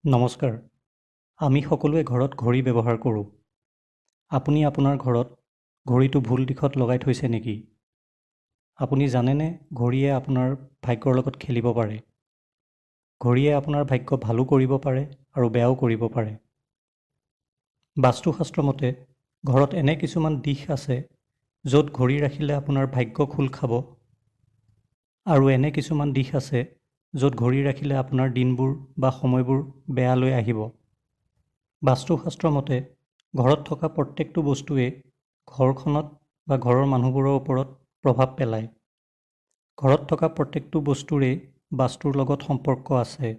নমস্কাৰ। আমি সকলোৱে ঘৰত ঘড়ী ব্যৱহাৰ কৰোঁ। আপুনি আপোনাৰ ঘৰত ঘড়ীটো ভুল দিশত লগাই থৈছে নেকি? আপুনি জানেনে ঘড়ীয়ে আপোনাৰ ভাগ্যৰ লগত খেলিব পাৰে? ঘড়ীয়ে আপোনাৰ ভাগ্য ভালো কৰিব পাৰে আৰু বেয়াও কৰিব পাৰে। বাস্তুশাস্ত্ৰ মতে ঘৰত এনে কিছুমান দিশ আছে য'ত ঘড়ী ৰাখিলে আপোনাৰ ভাগ্য খোল খাব, আৰু এনে কিছুমান দিশ আছে য'ত ঘড়ী ৰাখিলে আপোনাৰ দিনবোৰ বা সময়বোৰ বেয়ালৈ আহিব। বাস্তুশাস্ত্ৰ মতে ঘৰত থকা প্ৰত্যেকটো বস্তুৱে ঘৰখনত বা ঘৰৰ মানুহবোৰৰ ওপৰত প্ৰভাৱ পেলায়। ঘৰত থকা প্ৰত্যেকটো বস্তুৰেই বাস্তুৰ লগত সম্পৰ্ক আছে।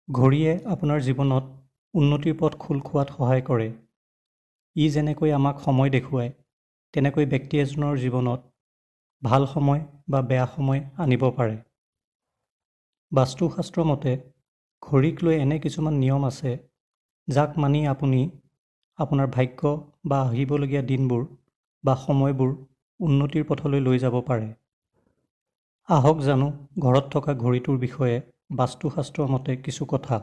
ঘড়ীয়ে আপোনাৰ জীৱনত উন্নতিৰ পথ খোল খোৱাত সহায় কৰে। ই যেনেকৈ আমাক সময় দেখুৱায়, তেনেকৈ ব্যক্তি এজনৰ জীৱনত ভাল সময় বা বেয়া সময় আনিব পাৰে। বাস্তুশাস্ত্ৰ মতে ঘড়ীক লৈ এনে কিছুমান নিয়ম আছে যাক মানি আপুনি আপোনাৰ ভাগ্য বা আহিবলগীয়া দিনবোৰ বা সময়বোৰ উন্নতিৰ পথলৈ লৈ যাব পাৰে। আহক জানো ঘৰত থকা ঘড়ীটোৰ বিষয়ে বাস্তুশাস্ত্ৰ মতে কিছু কথা।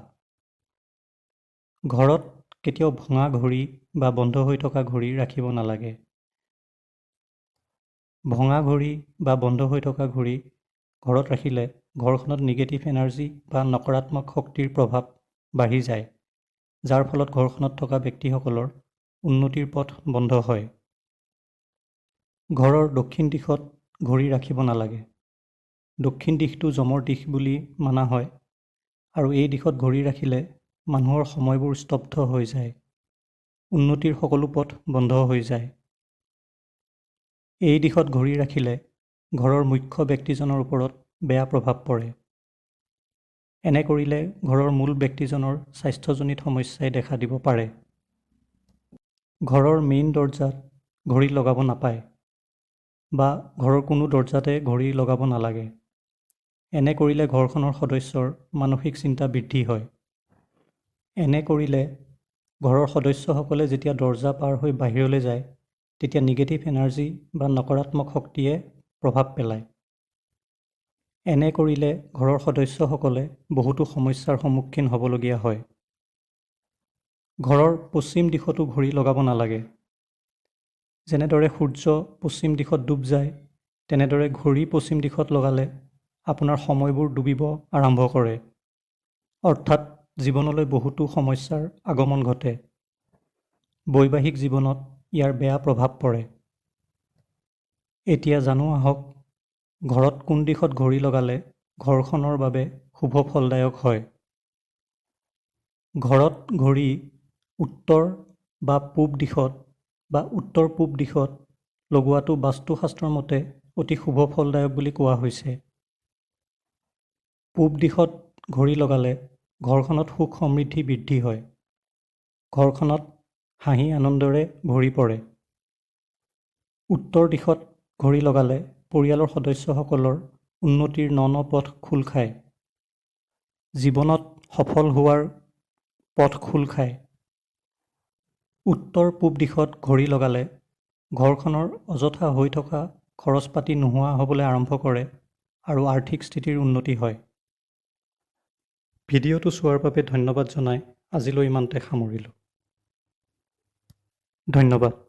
ঘৰত কেতিয়াও ভঙা ঘড়ী বা বন্ধ হৈ থকা ঘড়ী ৰাখিব নালাগে। ভঙা ঘড়ী বা বন্ধ হৈ থকা ঘড়ী ঘৰত ৰাখিলে ঘৰখনত নিগেটিভ এনাৰ্জি বা নকাৰাত্মক শক্তিৰ প্ৰভাৱ বাঢ়ি যায়, যাৰ ফলত ঘৰখনত থকা ব্যক্তিসকলৰ উন্নতিৰ পথ বন্ধ হয়। ঘৰৰ দক্ষিণ দিশত ঘড়ী ৰাখিব নালাগে। দক্ষিণ দিশটো যমৰ দিশ বুলি মানা হয়, আৰু এই দিশত ঘড়ী ৰাখিলে মানুহৰ সময়বোৰ স্তব্ধ হৈ যায়, উন্নতিৰ সকলো পথ বন্ধ হৈ যায়। এই দিশত ঘড়ী ৰাখিলে ঘৰৰ মুখ্য ব্যক্তিজনৰ ওপৰত বেয়া প্ৰভাৱ পৰে। এনে কৰিলে ঘৰৰ মূল ব্যক্তিজনৰ স্বাস্থ্যজনিত সমস্যাই দেখা দিব পাৰে। ঘৰৰ মেইন দৰজাত ঘড়ী লগাব নাপায়, বা ঘৰৰ কোনো দৰজাতে ঘড়ী লগাব নালাগে। এনে কৰিলে ঘৰখনৰ সদস্যৰ মানসিক চিন্তা বৃদ্ধি হয়। এনে কৰিলে ঘৰৰ সদস্যসকলে যেতিয়া দৰজা পাৰ হৈ বাহিৰলৈ যায়, তেতিয়া নিগেটিভ এনাৰ্জি বা নকাৰাত্মক শক্তিয়ে প্ৰভাৱ পেলায়। এনে কৰিলে ঘৰৰ সদস্যসকলে বহুতো সমস্যাৰ সন্মুখীন হ'বলগীয়া হয়। ঘৰৰ পশ্চিম দিশতো ঘড়ী লগাব নালাগে। যেনেদৰে সূৰ্য পশ্চিম দিশত ডুব যায়, তেনেদৰে ঘড়ী পশ্চিম দিশত লগালে আপোনাৰ সময়বোৰ ডুবিব আৰম্ভ কৰে, অৰ্থাৎ জীৱনলৈ বহুতো সমস্যাৰ আগমন ঘটে। বৈবাহিক জীৱনত ইয়াৰ বেয়া প্ৰভাৱ পৰে। এতিয়া জানো আহক ঘৰত কোন দিশত ঘড়ী লগালে ঘৰখনৰ বাবে শুভ ফলদায়ক হয়। ঘৰত ঘড়ী উত্তৰ বা পূব দিশত বা উত্তৰ পূব দিশত লগোৱাটো বাস্তুশাস্ত্ৰৰ মতে অতি শুভ ফলদায়ক বুলি কোৱা হৈছে। পূব দিশত ঘড়ী লগালে ঘৰখনত সুখ সমৃদ্ধি বৃদ্ধি হয়। ঘৰখনত হাঁহি আনন্দৰে ভৰি পৰে। উত্তৰ দিশত ঘড়ী লগালে পৰিয়ালৰ সদস্যসকলৰ উন্নতিৰ ন পথ খোল খায়। জীৱনত সফল হোৱাৰ পথ খোল খায়। উত্তৰ পূব দিশত ঘড়ী লগালে ঘৰখনৰ অযথা হৈ থকা খৰচ পাতি নোহোৱা হ'বলৈ আৰম্ভ কৰে আৰু আৰ্থিক স্থিতিৰ উন্নতি হয়। ভিডিঅ'টো চোৱাৰ বাবে ধন্যবাদ জনাই আজিলৈ ইমানতে সামৰিলোঁ। ধন্যবাদ।